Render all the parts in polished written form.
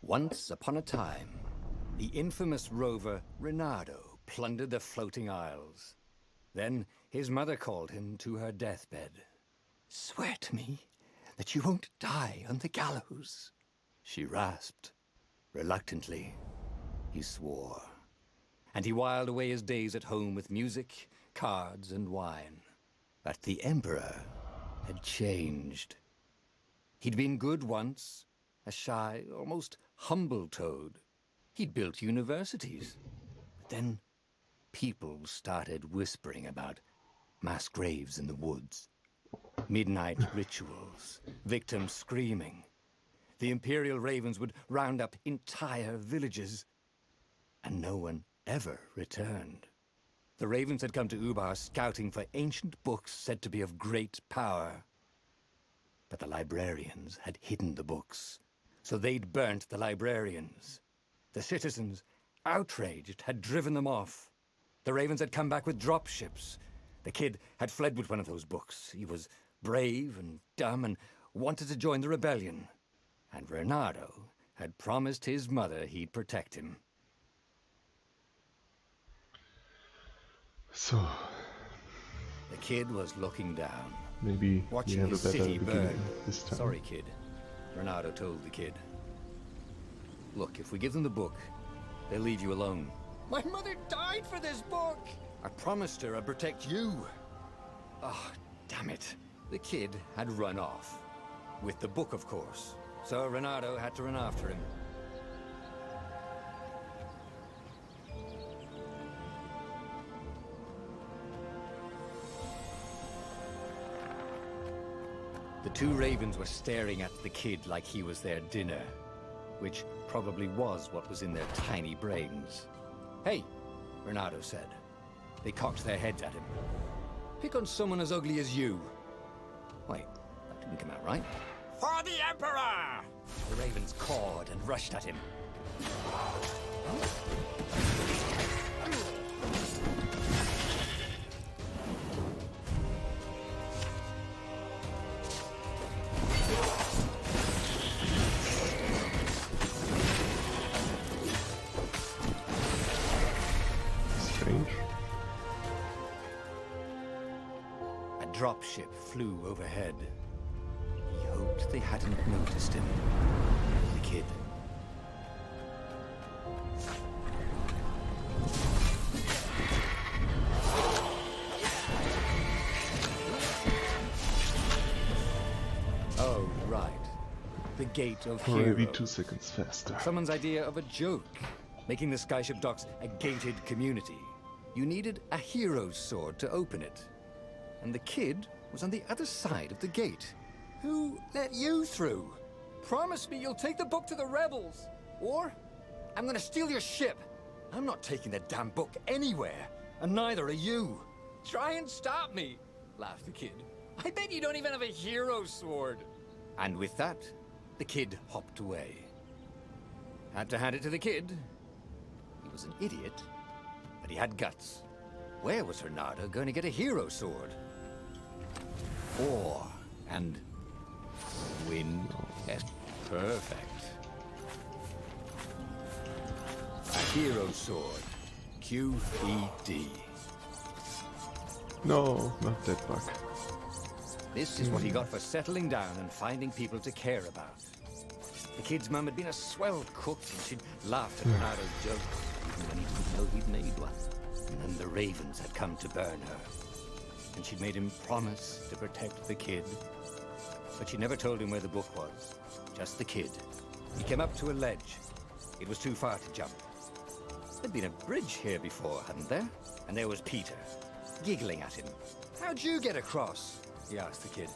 Once upon a time, the infamous rover Reynardo plundered the floating isles. Then his mother called him to her deathbed. "Swear to me that you won't die on the gallows," she rasped. Reluctantly, he swore. And he whiled away his days at home with music, cards, and wine. But the Emperor had changed. He'd been good once, a shy, almost humble toad. He'd built universities. But then people started whispering about mass graves in the woods, midnight rituals, victims screaming. The Imperial Ravens would round up entire villages, and no one ever returned. The Ravens had come to Ubar scouting for ancient books said to be of great power. But the librarians had hidden the books, so they'd burnt the librarians. The citizens, outraged, had driven them off. The Ravens had come back with dropships. The kid had fled with one of those books. He was brave and dumb and wanted to join the rebellion. And Reynardo had promised his mother he'd protect him. So, The kid was looking down, maybe we watching have a his better city beginning burn. this time. Sorry, kid, Reynardo told the kid. Look, if we give them the book, they'll leave you alone. My mother died for this book! I promised her I'd protect you. Oh, damn it. The kid had run off. With the book, of course. So Reynardo had to run after him. The two ravens were staring at the kid like he was their dinner, which probably was what was in their tiny brains. "Hey," Reynardo said. They cocked their heads at him. "Pick on someone as ugly as you." Wait, that didn't come out right. "For the Emperor!" The ravens cawed and rushed at him. Strange. A dropship flew overhead. He hoped they hadn't noticed him. The kid. Oh, right. The Gate of Maybe Heroes. 2 seconds faster. Someone's idea of a joke, making the Skyship docks a gated community. You needed a hero's sword to open it. And the kid was on the other side of the gate. Who let you through? Promise me you'll take the book to the rebels, or I'm gonna steal your ship. I'm not taking the damn book anywhere, and neither are you. Try and stop me, laughed the kid. I bet you don't even have a hero's sword. And with that, the kid hopped away. Had to hand it to the kid. He was an idiot, but he had guts. Where was Reynardo going to get a hero sword? War and wind. Yes, perfect. A hero sword. QED. No, not that bug. This is what he got for settling down and finding people to care about. The kid's mum had been a swell cook, and she'd laughed at Reynardo's jokes, even when he didn't know he'd made one. And then the ravens had come to burn her. And she'd made him promise to protect the kid. But she never told him where the book was. Just the kid. He came up to a ledge. It was too far to jump. There'd been a bridge here before, hadn't there? And there was Peter, giggling at him. "How'd you get across?" he asked the kid.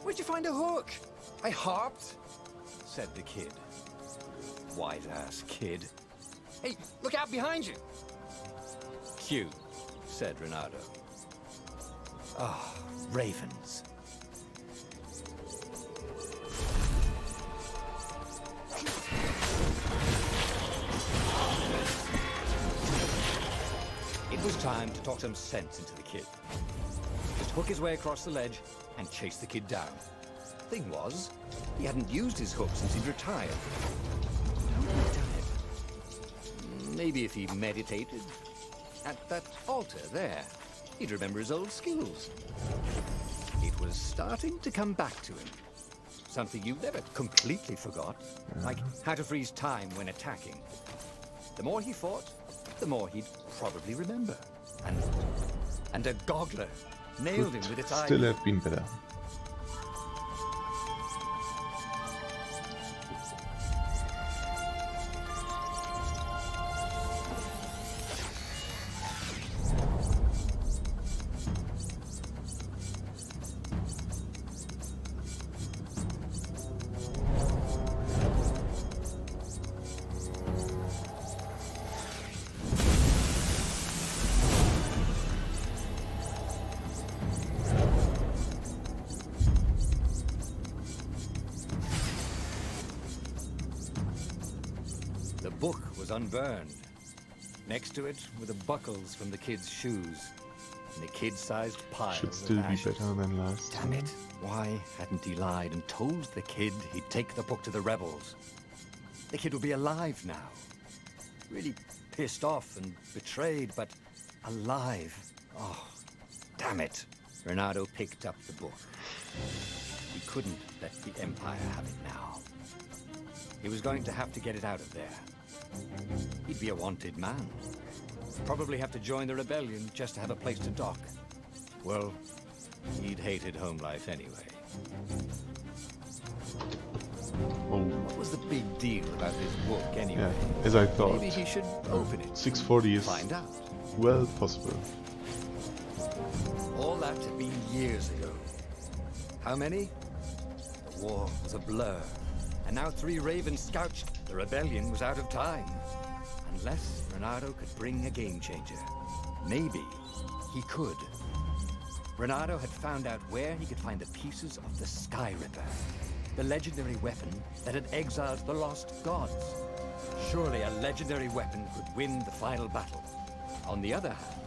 "Where'd you find a hook?" "I hopped," said the kid. Wise-ass kid. "Hey, look out behind you!" "Q," said Reynardo. Ah, ravens. It was time to talk some sense into the kid. Just hook his way across the ledge and chase the kid down. Thing was, he hadn't used his hook since he'd retired. Maybe if he meditated at that altar there, he'd remember his old skills. It was starting to come back to him. Something you never completely forgot, like how to freeze time when attacking. The more he fought, the more he'd probably remember. And a goggler nailed him with its eye. Still have been better. The book was unburned. Next to it were the buckles from the kid's shoes, and the kid-sized pile Should of still be ashes. better than last Damn time. it. Why hadn't he lied and told the kid he'd take the book to the rebels? The kid would be alive now. Really pissed off and betrayed, but alive. Oh, damn it. Renato picked up the book. He couldn't let the Empire have it now. He was going to have to get it out of there. He'd be a wanted man. Probably have to join the rebellion just to have a place to dock. Well, he'd hated home life anyway. Oh, What was the big deal about his book anyway? yeah, as I thought. Maybe he should open it. 640 is Find out. well possible. All that had been years ago. How many? The war was a blur. And now 3 ravens scorched. The rebellion was out of time. Unless Renato could bring a game changer. Maybe he could. Renato had found out where he could find the pieces of the Sky Ripper, the legendary weapon that had exiled the lost gods. Surely a legendary weapon could win the final battle. On the other hand,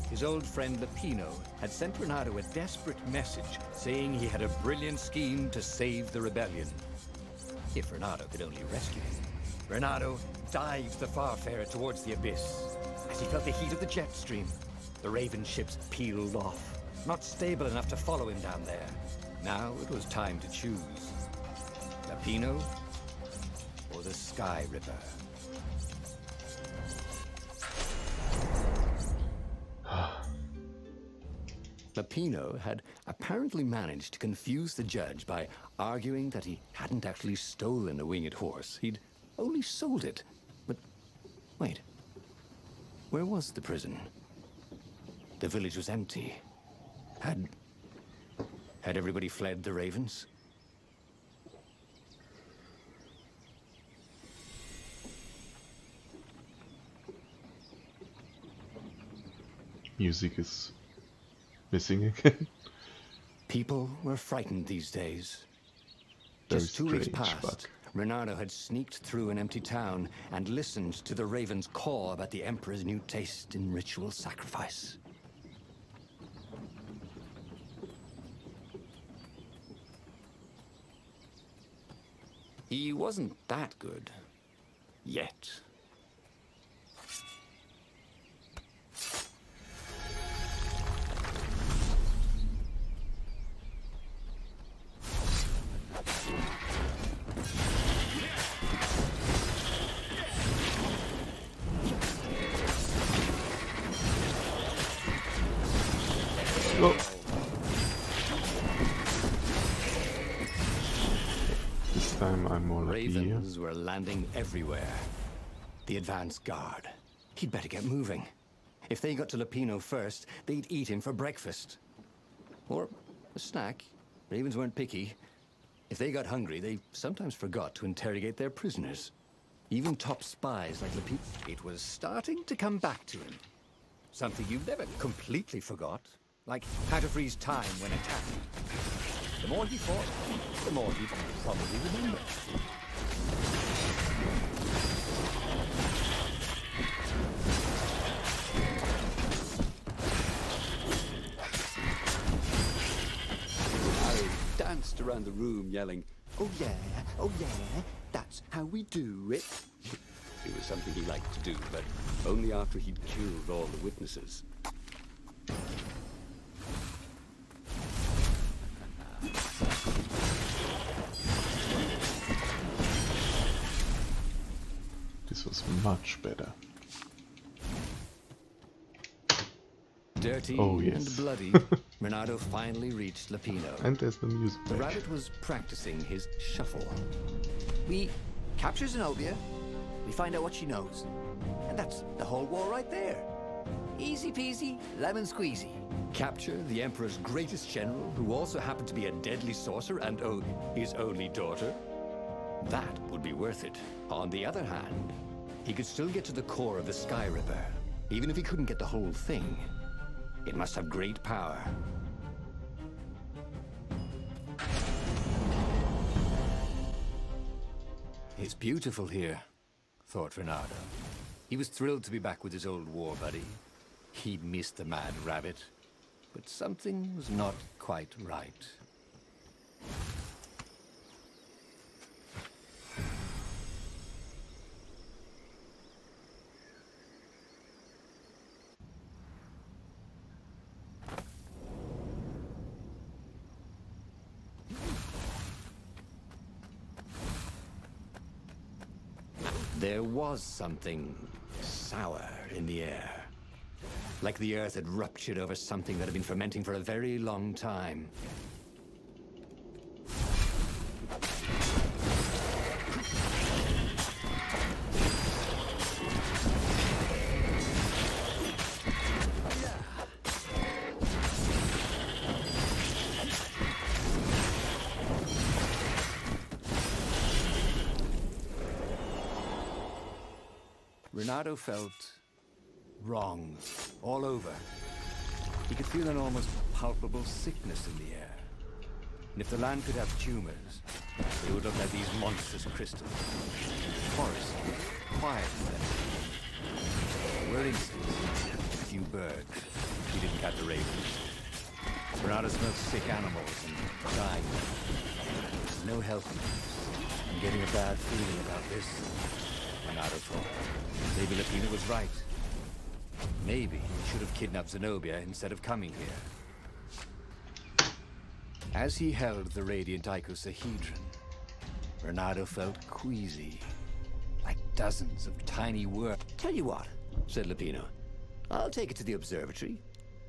his old friend Lupino had sent Renato a desperate message saying he had a brilliant scheme to save the rebellion. If Renato could only rescue him. Renato dived the Farfarer towards the abyss. As he felt the heat of the jet stream, the Raven ships peeled off, not stable enough to follow him down there. Now it was time to choose. Lupino or the Sky Ripper. Lupino had apparently managed to confuse the judge by arguing that he hadn't actually stolen a winged horse. He'd only sold it. But wait, where was the prison? The village was empty. Had everybody fled the ravens? Music is missing again. People were frightened these days. Very Just 2 weeks strange past, bug. Renato had sneaked through an empty town and listened to the ravens caw about the Emperor's new taste in ritual sacrifice. He wasn't that good. Yet. Oh. This time I'm more lucky here. Ravens were landing everywhere. The advance guard. He'd better get moving. If they got to Lupino first, they'd eat him for breakfast. Or a snack. Ravens weren't picky. If they got hungry, they sometimes forgot to interrogate their prisoners. Even top spies like Lupino. It was starting to come back to him. Something you never completely forgot. Like how to freeze time when attacking. The more he fought, the more he'd probably remember. Harry danced around the room yelling, oh yeah, that's how we do it. It was something he liked to do, but only after he'd killed all the witnesses. This was much better. Dirty yes. and bloody, Renato finally reached Lupino. And there's the music The back. rabbit was practicing his shuffle. We capture Zenobia, we find out what she knows. And that's the whole war right there. Easy peasy, lemon squeezy. Capture the Emperor's greatest general, who also happened to be a deadly sorcerer and, oh, his only daughter? That would be worth it. On the other hand, he could still get to the core of the Sky Ripper, even if he couldn't get the whole thing. It must have great power. It's beautiful here, thought Renato. He was thrilled to be back with his old war buddy. He'd missed the mad rabbit, but something was not quite right. There was something sour in the air. Like the earth had ruptured over something that had been fermenting for a very long time. Renato felt wrong all over. He could feel an almost palpable sickness in the air. And if the land could have tumors, it would look like these monstrous crystals. Forest, quiet then. There were insects, a few birds. He didn't catch the ravens. Renato smelled sick animals and dying. There's no helping it. I'm getting a bad feeling about this. Renato thought. Maybe Lupino was right. Maybe he should have kidnapped Zenobia instead of coming here. As he held the radiant icosahedron, Renato felt queasy, like dozens of tiny worms. Tell you what, Said Lupino. I'll take it to the observatory.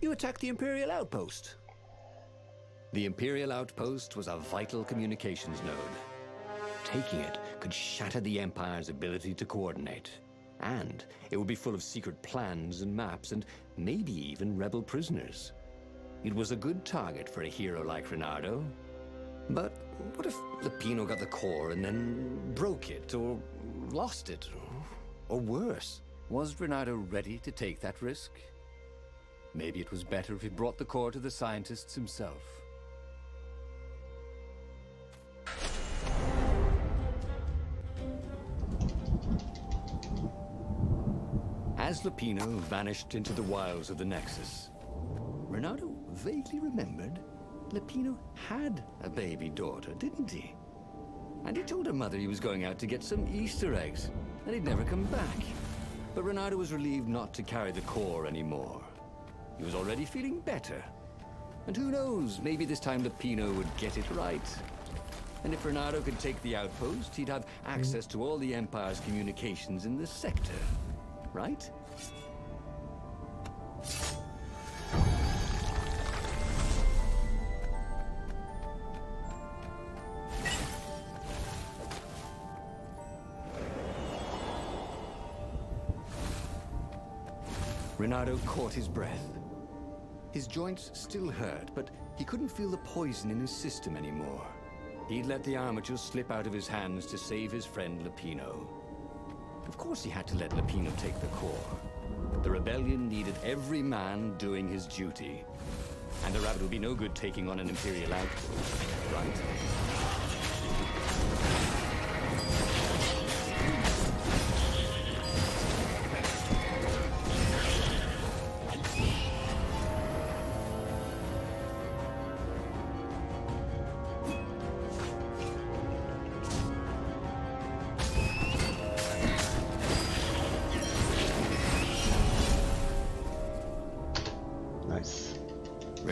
You attack the Imperial outpost. The Imperial outpost was a vital communications node. Taking it could shatter the Empire's ability to coordinate. And it would be full of secret plans and maps and maybe even rebel prisoners. It was a good target for a hero like Renato. But what if Lupino got the core and then broke it or lost it? Or worse, was Renato ready to take that risk? Maybe it was better if he brought the core to the scientists himself. As Lupino vanished into the wilds of the Nexus, Renato vaguely remembered Lupino had a baby daughter, didn't he? And he told her mother he was going out to get some Easter eggs, and he'd never come back. But Renato was relieved not to carry the core anymore. He was already feeling better. And who knows, maybe this time Lupino would get it right. And if Renato could take the outpost, he'd have access to all the Empire's communications in the sector. Right? Renato caught his breath. His joints still hurt, but he couldn't feel the poison in his system anymore. He'd let the armature slip out of his hands to save his friend Lupino. Of course he had to let Lupino take the core. The rebellion needed every man doing his duty. And the rabbit would be no good taking on an Imperial outpost, right?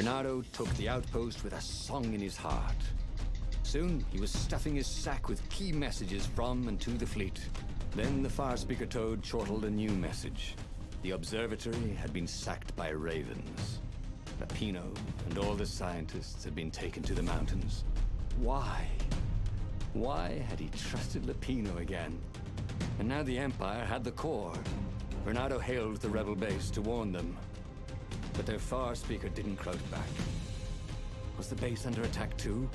Bernardo took the outpost with a song in his heart. Soon, he was stuffing his sack with key messages from and to the fleet. Then the far speaker toad chortled a new message. The observatory had been sacked by ravens. Lapino and all the scientists had been taken to the mountains. Why? Why had he trusted Lapino again? And now the Empire had the core. Bernardo hailed the rebel base to warn them. But their far speaker didn't croak back. Was the base under attack too?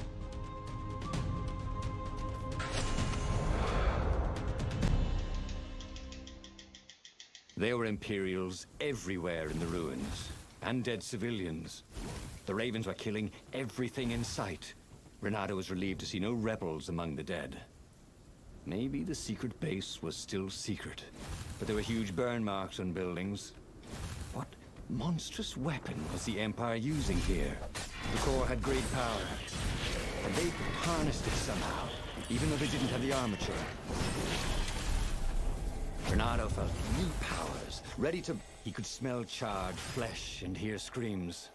There were Imperials everywhere in the ruins, and dead civilians. The ravens were killing everything in sight. Renato was relieved to see no rebels among the dead. Maybe the secret base was still secret, but there were huge burn marks on buildings. What monstrous weapon was the Empire using here? The core had great power, and they harnessed it somehow, even though they didn't have the armature. Bernardo felt new powers, ready to... He could smell charred flesh and hear screams.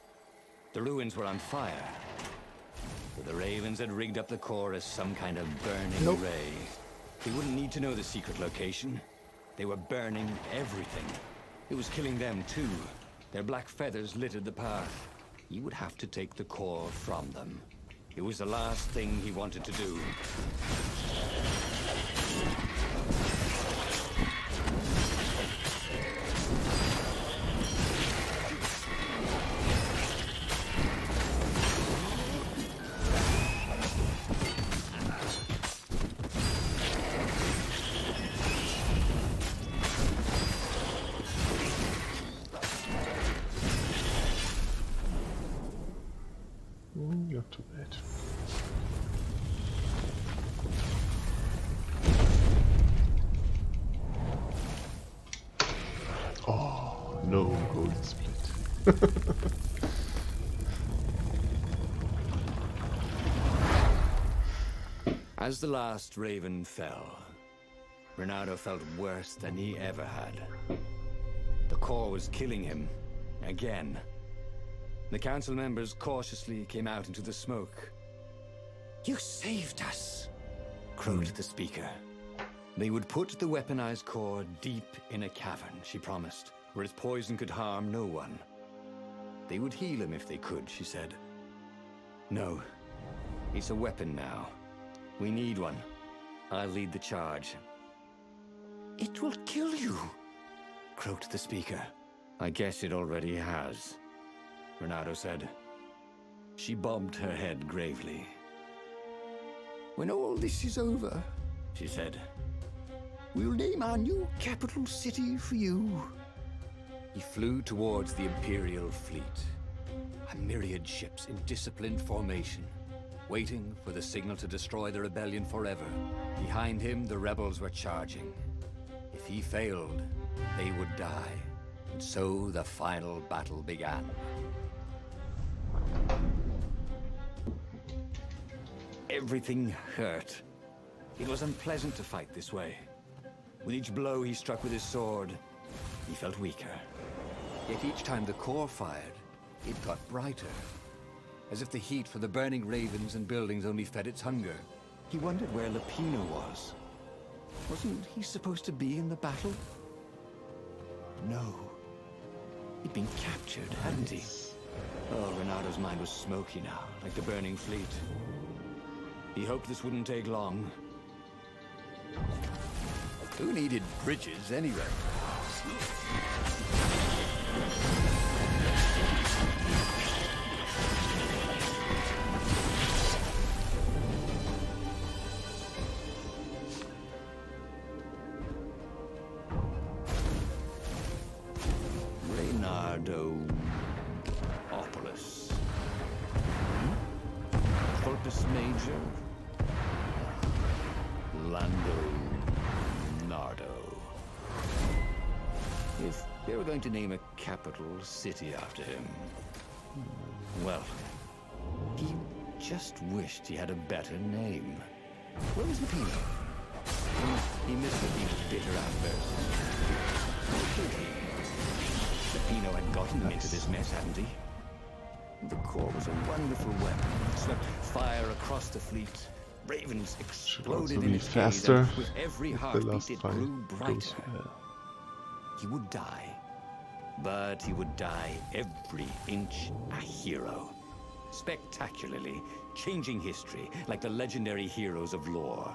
The ruins were on fire. But the ravens had rigged up the core as some kind of burning ray. They wouldn't need to know the secret location. They were burning everything. It was killing them too. Their black feathers littered the path. He would have to take the core from them. It was the last thing he wanted to do. Not too bad. Oh, no gold split. As the last raven fell, Renato felt worse than he ever had. The core was killing him, again. The council members cautiously came out into the smoke. "You saved us," crowed the speaker. They would put the weaponized core deep in a cavern, she promised, where its poison could harm no one. They would heal him if they could, she said. No, he's a weapon now. We need one. I'll lead the charge. "It will kill you," croaked the speaker. "I guess it already has," Renato said. She bobbed her head gravely. "When all this is over," she said, "we'll name our new capital city for you." He flew towards the Imperial fleet. A myriad ships in disciplined formation, waiting for the signal to destroy the rebellion forever. Behind him, the rebels were charging. If he failed, they would die. And so the final battle began. Everything hurt. It was unpleasant to fight this way. With each blow he struck with his sword, he felt weaker. Yet each time the core fired, it got brighter. As if the heat from the burning ravens and buildings only fed its hunger. He wondered where Lapino was. Wasn't he supposed to be in the battle? No. He'd been captured, hadn't he? Oh, Renato's mind was smoky now, like the burning fleet. He hoped this wouldn't take long. Who needed bridges anyway? Reynardo-opolis. Corpus Major. Lando Nardo. If they were going to name a capital city after him, well, he just wished he had a better name. Where was Lapino? He missed Lapino's bitter outbursts. Lapino had gotten him into this mess, hadn't he? The core was a wonderful weapon. It swept fire across the fleet. Ravens Should also exploded in be its gaze, faster and with every if the heartbeat last it fight grew goes brighter. well. He would die. But he would die every inch a hero. Spectacularly, changing history like the legendary heroes of lore.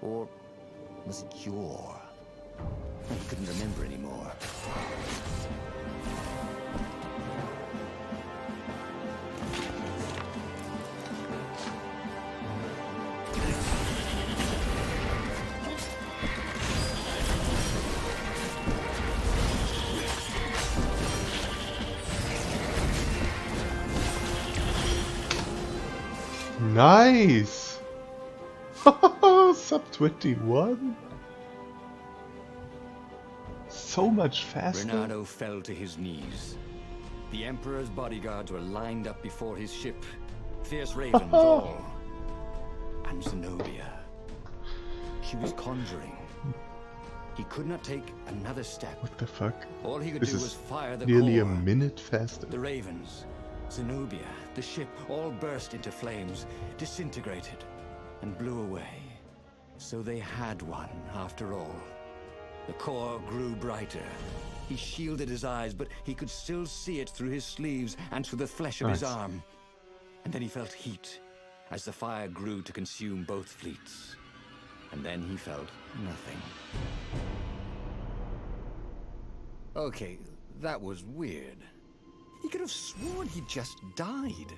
Or was it yore? He couldn't remember anymore. Nice! Sub 21? So much faster. Renato fell to his knees. The Emperor's bodyguards were lined up before his ship. Fierce ravens all. And Zenobia. She was conjuring. He could not take another step. What the fuck? All he could This do is was fire the nearly a core. minute faster. The ravens, Zenobia, the ship, all burst into flames, disintegrated, and blew away. So they had one, after all. The core grew brighter. He shielded his eyes, but he could still see it through his sleeves and through the flesh of his Nice. arm. And then he felt heat, as the fire grew to consume both fleets. And then he felt nothing. Okay, that was weird. He could have sworn he just died.